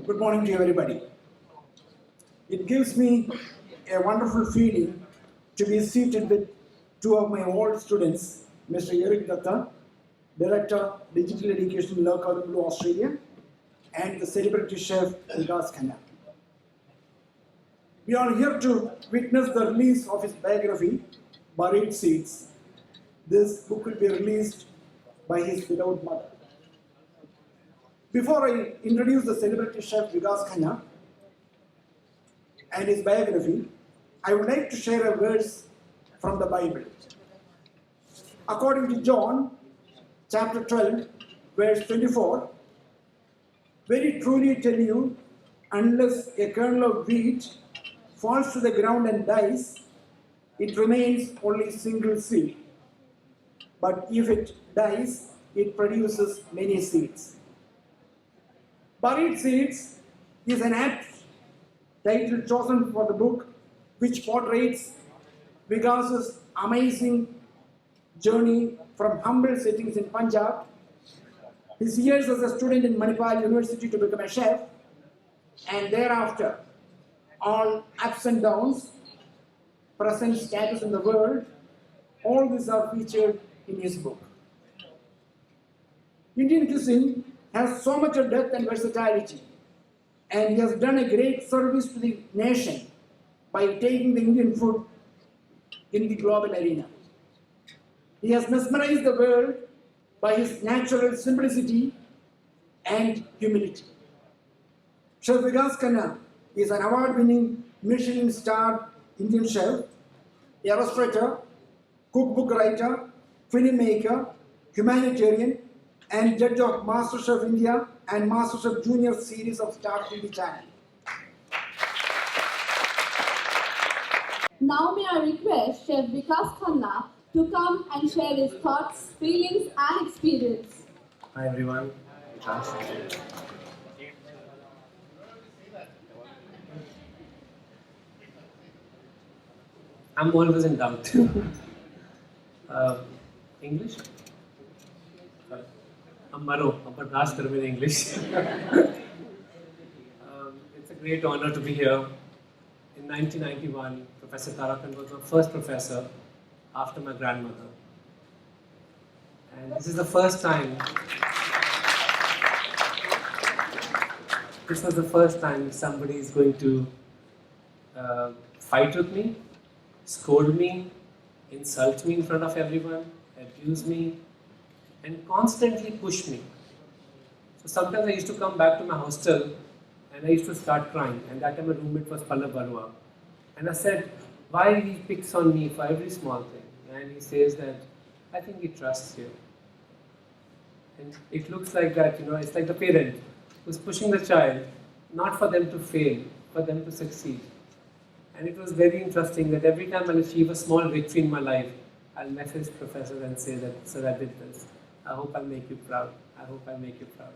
Good morning to everybody. It gives me a wonderful feeling to be seated with two of my old students, Mr. Eric Datta, Director, Digital Education, Local Australia, and the celebrity chef, Vikas Khanna. We are here to witness the release of his biography, Buried Seeds. This book will be released by his widowed mother. Before I introduce the celebrity chef Vikas Khanna and his biography, I would like to share a verse from the Bible. According to John, chapter 12, verse 24, very truly tell you, unless a kernel of wheat falls to the ground and dies, it remains only single seed. But if it dies, it produces many seeds. Buried Seeds is an apt title chosen for the book, which portrays Vikas's amazing journey from humble settings in Punjab, his years as a student in Manipal University to become a chef, and thereafter all ups and downs, present status in the world, all these are featured in his book. Indian cuisine has so much of depth and versatility, and he has done a great service to the nation by taking the Indian food in the global arena. He has mesmerized the world by his natural simplicity and humility. Chef Vikas Khanna is an award-winning Michelin Starred Indian Chef, a restaurateur, cookbook writer, filmmaker, humanitarian, and judge of MasterChef India and MasterChef Junior series of Star TV channel. Now may I request Chef Vikas Khanna to come and share his thoughts, feelings and experience. Hi everyone. I'm always in doubt. English? I'm Maro, I'm bardasht karo mere English. It's a great honor to be here. In 1991, Professor Tarakan was my first professor after my grandmother. And this is the first time, somebody is going to fight with me, scold me, insult me in front of everyone, abuse me, and constantly push me. So sometimes I used to come back to my hostel and I used to start crying, and that time my roommate was Pallab Barua. And I said, why he picks on me for every small thing? And he says that, I think he trusts you. And it looks like that, it's like the parent who's pushing the child, not for them to fail, for them to succeed. And it was very interesting that every time I'll achieve a small victory in my life, I'll message professor and say that, sir, I did this. I hope I'll make you proud. I hope I'll make you proud.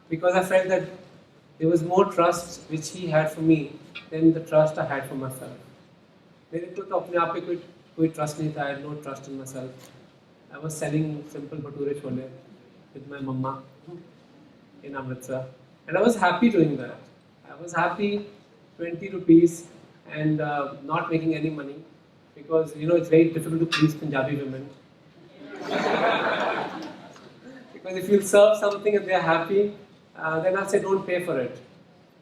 Because I felt that there was more trust which he had for me than the trust I had for myself. मेरे को तो अपने आप पे कोई trust नहीं था. I had no trust in myself. I was selling simple bhature chole with my mama in Amritsar. And I was happy doing that. I was happy 20 rupees and not making any money because it's very difficult to please Punjabi women. Because if you serve something and they're happy, then I'll say don't pay for it.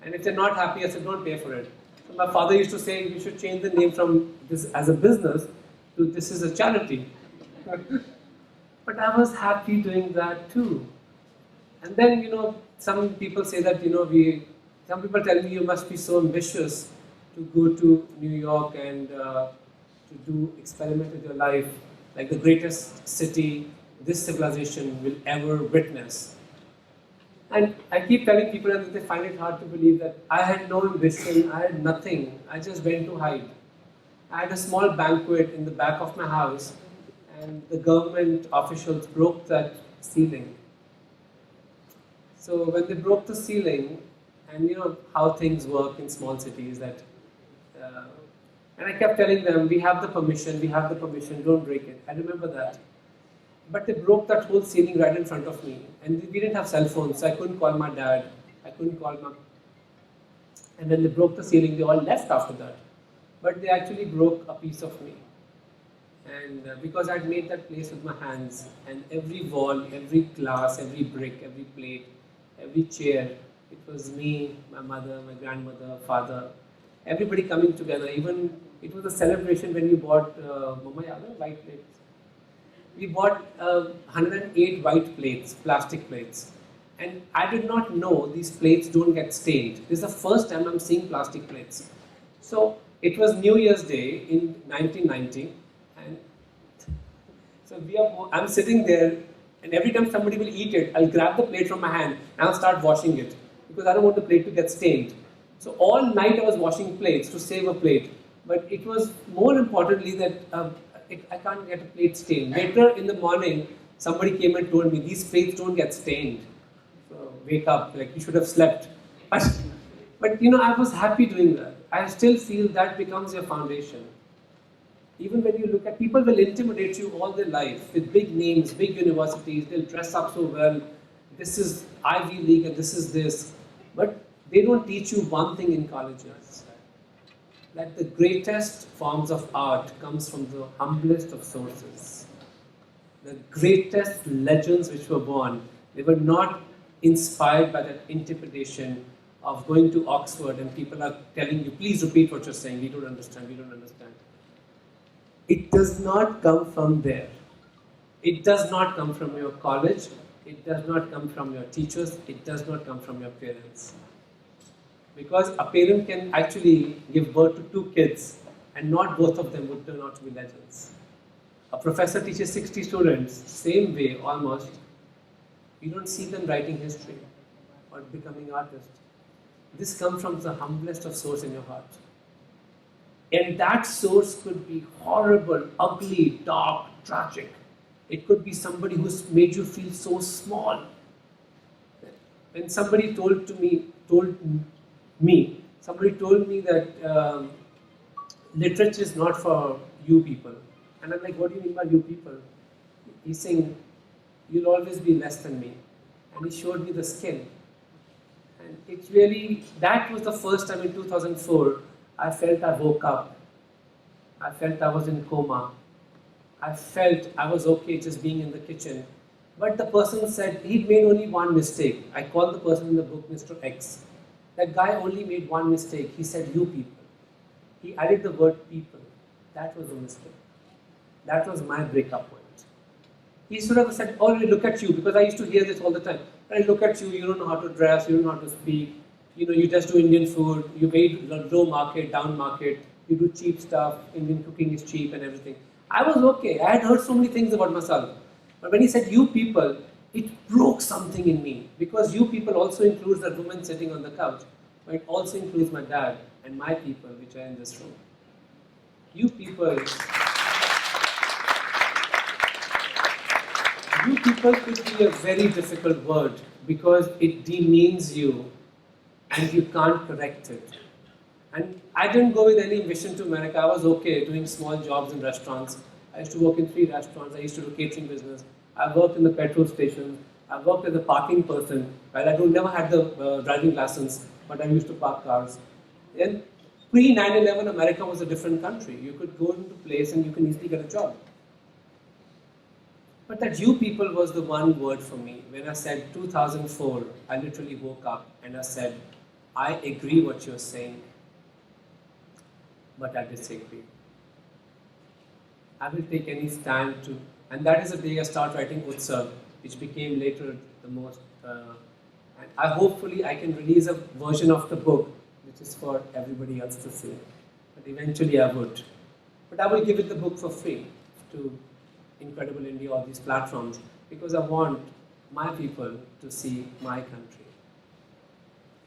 And if they're not happy, I say don't pay for it. So my father used to say you should change the name from this as a business to this is a charity. But I was happy doing that too. And then, some people say that, some people tell me you must be so ambitious to go to New York and to do experiment with your life, like the greatest city this civilization will ever witness. And I keep telling people that they find it hard to believe that I had no ambition, I had nothing, I just went to hide. I had a small banquet in the back of my house and the government officials broke that ceiling. So when they broke the ceiling, and how things work in small cities, that and I kept telling them, we have the permission, don't break it. I remember that. But they broke that whole ceiling right in front of me. And we didn't have cell phones, so I couldn't call my dad, I couldn't call my And when they broke the ceiling, they all left after that. But they actually broke a piece of me. And because I'd made that place with my hands, and every wall, every glass, every brick, every plate, every chair, it was me, my mother, my grandmother, father, everybody coming together. Even it was a celebration when you bought Mama Yada, white plates. We bought 108 white plates, plastic plates. And I did not know these plates don't get stained. This is the first time I'm seeing plastic plates. So it was New Year's Day in 1990, and so I'm sitting there, and every time somebody will eat it, I'll grab the plate from my hand and I'll start washing it because I don't want the plate to get stained. So all night I was washing plates to save a plate, but it was more importantly that I can't get a plate stained. Later in the morning, somebody came and told me these plates don't get stained. So wake up, like you should have slept. But I was happy doing that. I still feel that becomes your foundation. Even when you look at people will intimidate you all their life with big names, big universities, they'll dress up so well. This is Ivy League and this is this. But they don't teach you one thing in colleges. That the greatest forms of art comes from the humblest of sources. The greatest legends which were born, they were not inspired by that intimidation of going to Oxford and people are telling you, please repeat what you're saying, we don't understand, we don't understand. It does not come from there. It does not come from your college. It does not come from your teachers. It does not come from your parents. Because a parent can actually give birth to 2 kids and not both of them would turn out to be legends. A professor teaches 60 students, same way almost. You don't see them writing history or becoming artists. This comes from the humblest of source in your heart. And that source could be horrible, ugly, dark, tragic. It could be somebody who's made you feel so small. When somebody told me that literature is not for you people. And I'm like, what do you mean by you people? He's saying, you'll always be less than me. And he showed me the skin. And it's really, that was the first time in 2004, I felt I woke up. I felt I was in coma. I felt I was okay just being in the kitchen. But the person said he'd made only one mistake. I called the person in the book Mr. X. That guy only made one mistake. He said, you people. He added the word people. That was a mistake. That was my breakup point. He should have said, oh, look at you, because I used to hear this all the time. I look at you, you don't know how to dress, you don't know how to speak, you just do Indian food, you made low market, down market, you do cheap stuff, Indian cooking is cheap and everything. I was okay. I had heard so many things about myself. But when he said, you people, it broke something in me. Because you people also includes that woman sitting on the couch. But it also includes my dad and my people, which are in this room. You people could be a very difficult word because it demeans you and you can't correct it. And I didn't go with any mission to America. I was okay doing small jobs in restaurants. I used to work in 3 restaurants. I used to do catering business. I worked in the petrol station. I worked as a parking person. Well, I never had the driving license, but I used to park cars. Then pre-9/11, America was a different country. You could go into a place and you can easily get a job. But that you people was the one word for me. When I said 2004, I literally woke up and I said, I agree what you're saying, but I disagree. I will take any stand to, and that is the day I start writing Utsav, which became later the most, and hopefully I can release a version of the book, which is for everybody else to see. But eventually I would. But I will give it the book for free to Incredible India or these platforms, because I want my people to see my country.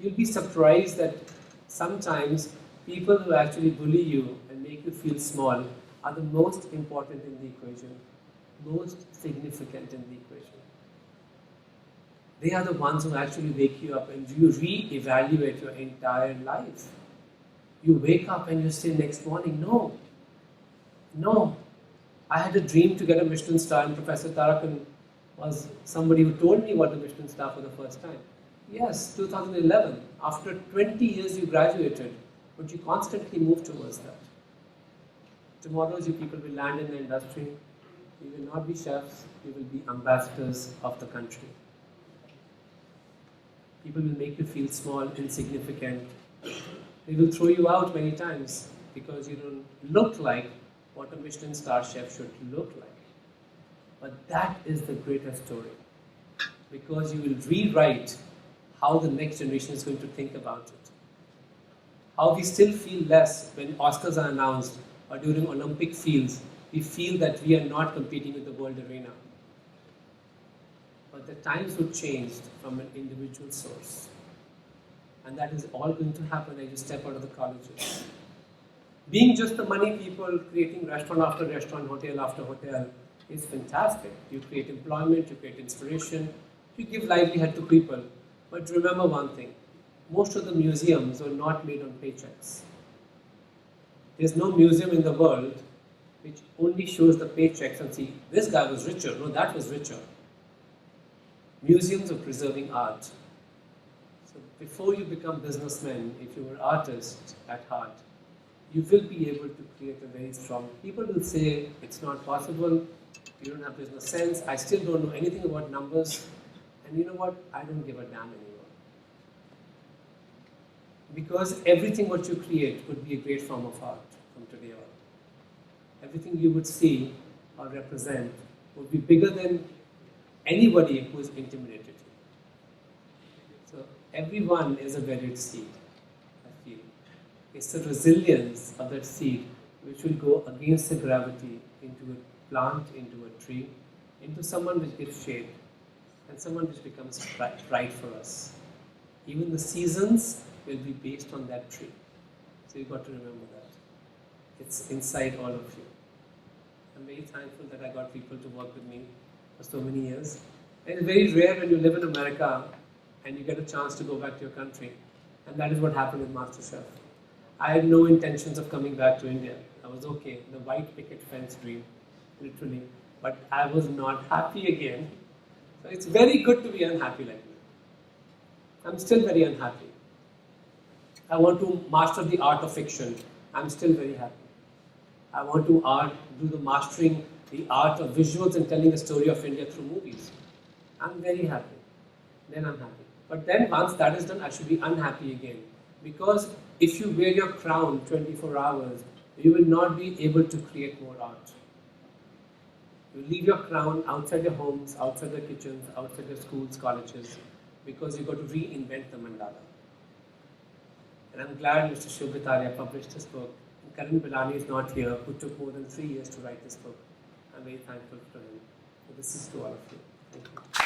You'll be surprised that sometimes people who actually bully you and make you feel small are the most important in the equation, most significant in the equation. They are the ones who actually wake you up and you re-evaluate your entire life. You wake up and you say next morning, no, I had a dream to get a Michelin star, and Professor Tarakan was somebody who told me about the Michelin star for the first time. Yes, 2011. After 20 years you graduated, but you constantly move towards that. Tomorrow you people will land in the industry. You will not be chefs, you will be ambassadors of the country. People will make you feel small, insignificant. They will throw you out many times because you don't look like what a Michelin star chef should look like. But that is the greatest story. Because you will rewrite how the next generation is going to think about it. How we still feel less when Oscars are announced or during Olympic fields, we feel that we are not competing in the world arena. But the times would change from an individual source. And that is all going to happen as you step out of the colleges. Being just the money people creating restaurant after restaurant, hotel after hotel is fantastic. You create employment, you create inspiration, you give livelihood to people. But remember one thing, most of the museums are not made on paychecks. There's no museum in the world which only shows the paychecks and see, this guy was richer, no, that was richer. Museums are preserving art. So before you become businessmen, if you were artists at heart, you will be able to create a very strong. People will say it's not possible, you don't have business sense, I still don't know anything about numbers, and you know what? I don't give a damn anymore. Because everything what you create would be a great form of art from today on. Everything you would see or represent would be bigger than anybody who is intimidated you. So everyone is a varied seed, I feel. It's the resilience of that seed which will go against the gravity into a plant, into a tree, into someone which gives shade, and someone which becomes bright for us. Even the seasons will be based on that tree. So you've got to remember that. It's inside all of you. I'm very thankful that I got people to work with me for so many years. And it's very rare when you live in America and you get a chance to go back to your country. And that is what happened with MasterChef. I had no intentions of coming back to India. I was okay, the white picket fence dream, literally. But I was not happy again. So it's very good to be unhappy like me. I'm still very unhappy. I want to master the art of fiction. I'm still very happy. I want to do the mastering the art of visuals and telling a story of India through movies. I'm very happy. Then I'm happy. But then once that is done, I should be unhappy again. Because if you wear your crown 24 hours, you will not be able to create more art. You leave your crown outside your homes, outside your kitchens, outside your schools, colleges, because you've got to reinvent the mandala. And I'm glad Mr. Shobhitaria published this book. And Karan Bilani is not here, who took more than 3 years to write this book. I'm very thankful to him. So this is to all of you. Thank you.